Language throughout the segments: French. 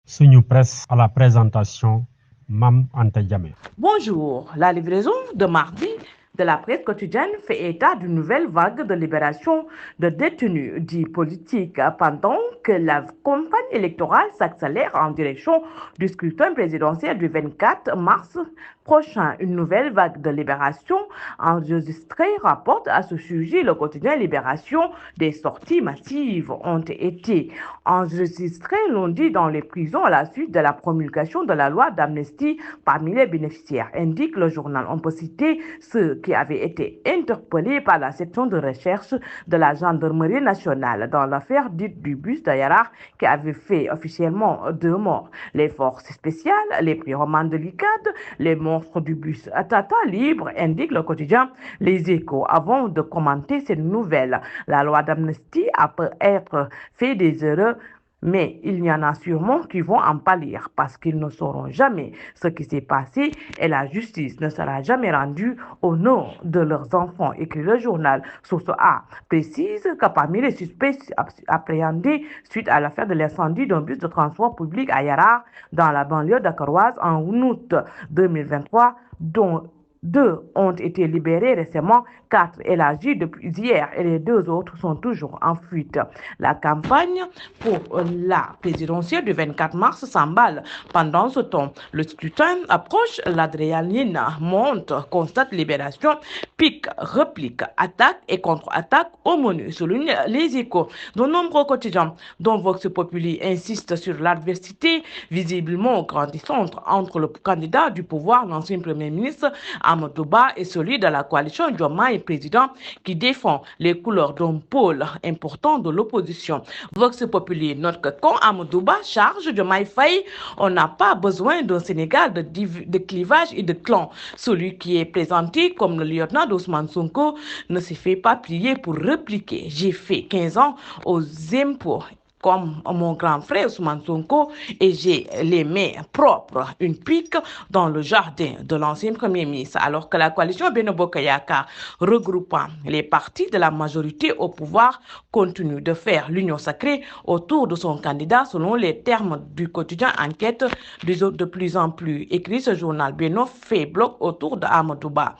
Suñu Presse à la présentation, Mam Anta Diamé. Bonjour, la livraison de mardi de la presse quotidienne fait état d'une nouvelle vague de libération de détenus dits politiques pendant que la campagne électorale s'accélère en direction du scrutin présidentiel du 24 mars prochain. Une nouvelle vague de libération enregistrée rapporte à ce sujet le quotidien Libération. Des sorties massives ont été enregistrées lundi dans les prisons à la suite de la promulgation de la loi d'amnistie parmi les bénéficiaires, indique le journal. On peut citer ceux qui avaient été interpellés par la section de recherche de la gendarmerie nationale dans l'affaire dite du bus d'Ayara qui avait fait officiellement 2 morts. Les forces spéciales, les pyromanes de l'ICAD, les monstres du bus Tata Libre, indique le quotidien Les Échos. Avant de commenter cette nouvelle, la loi d'amnistie a peut-être fait des erreurs, mais il y en a sûrement qui vont en pâlir parce qu'ils ne sauront jamais ce qui s'est passé et la justice ne sera jamais rendue au nom de leurs enfants, écrit le journal. Source A précise que parmi les suspects appréhendés suite à l'affaire de l'incendie d'un bus de transport public à Yara, dans la banlieue dakaroise en août 2023, dont 2 ont été libérés récemment, 4 élargis depuis hier et les 2 autres sont toujours en fuite. La campagne pour la présidentielle du 24 mars s'emballe. Pendant ce temps, le scrutin approche, l'adrénaline monte, constate libération, pique, réplique, attaque et contre-attaque au menu, souligne Les Échos. De nombreux quotidiens, dont Vox Populi, insistent sur l'adversité visiblement grandissante entre le candidat du pouvoir, l'ancien Premier ministre Amadou Ba, et celui de la coalition Diomaye président qui défend les couleurs d'un pôle important de l'opposition. Vox Populi note que quand Amadou Ba charge Diomaye Faye, on n'a pas besoin d'un Sénégal de clivage et de clans. Celui qui est présenté comme le lieutenant d'Ousmane Sonko ne se fait pas plier pour répliquer. J'ai fait 15 ans aux impôts comme mon grand frère Ousmane Sonko et j'ai les mains propres, une pique dans le jardin de l'ancien Premier ministre, alors que la coalition Benno Bokk Yakaar, regroupant les partis de la majorité au pouvoir, continue de faire l'union sacrée autour de son candidat selon les termes du quotidien Enquête. De plus en plus écrit, ce journal Benno fait bloc autour de Amadou Ba.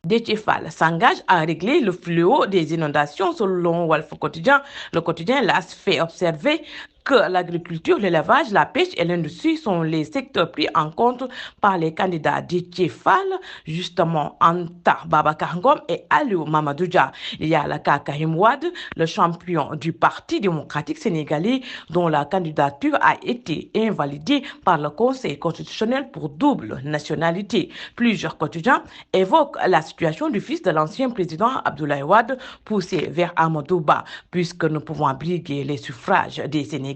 Déthié Fall s'engage à régler le fléau des inondations selon Walf Quotidien. Le quotidien LAS fait observer que l'agriculture, l'élevage, la pêche et l'industrie sont les secteurs pris en compte par les candidats Déthié Fall, justement Anta Babacar Ngom et Aliou Mamadou Dia. Il y a le cas Karim Wade, le champion du Parti démocratique sénégalais, dont la candidature a été invalidée par le Conseil constitutionnel pour double nationalité. Plusieurs quotidiens évoquent la situation du fils de l'ancien président Abdoulaye Wade, poussé vers Amadou Ba, puisque nous pouvons briguer les suffrages des Sénégalais.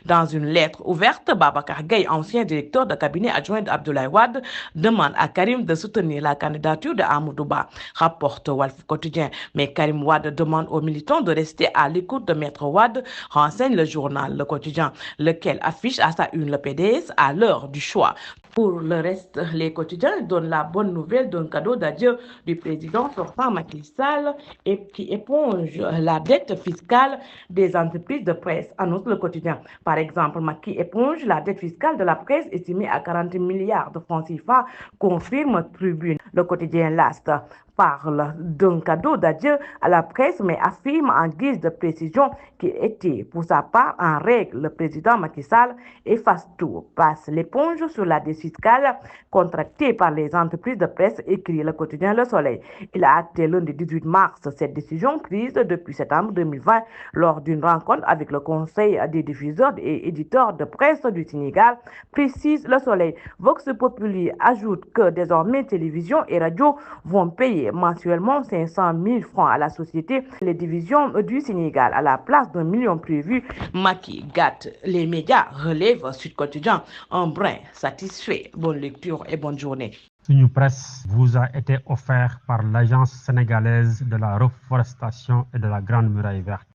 Dans une lettre ouverte, Babacar Gaye, ancien directeur de cabinet adjoint d'Abdoulaye Wade, demande à Karim de soutenir la candidature de Amadou Ba, rapporte Walf Quotidien. Mais Karim Wade demande aux militants de rester à l'écoute de Maître Wade, renseigne le journal Le Quotidien, lequel affiche à sa une le PDS à l'heure du choix. Pour le reste, les quotidiens donnent la bonne nouvelle d'un cadeau d'adieu du président sortant Macky Sall et qui éponge la dette fiscale des entreprises de presse, annonce le quotidien. Par exemple, Macky éponge la dette fiscale de la presse estimée à 40 milliards de francs CFA, confirme Tribune. Le quotidien L'Ast parle d'un cadeau d'adieu à la presse, mais affirme en guise de précision qu'il était pour sa part en règle. Le président Macky Sall efface tout, passe l'éponge sur la dette fiscale contractée par les entreprises de presse, écrit le quotidien Le Soleil. Il a acté lundi 18 mars cette décision prise depuis septembre 2020 lors d'une rencontre avec le Conseil des diffuseurs et éditeurs de presse du Sénégal, précise Le Soleil. Vox Populi ajoute que désormais télévision et radio vont payer mensuellement 500 000 francs à la société les divisions du Sénégal à la place d'1 million prévu. Macky gâte les médias, relève Sud Quotidien, un brin satisfait. Bonne lecture et bonne journée. Suñu Presse vous a été offert par l'Agence sénégalaise de la reforestation et de la Grande Muraille Verte.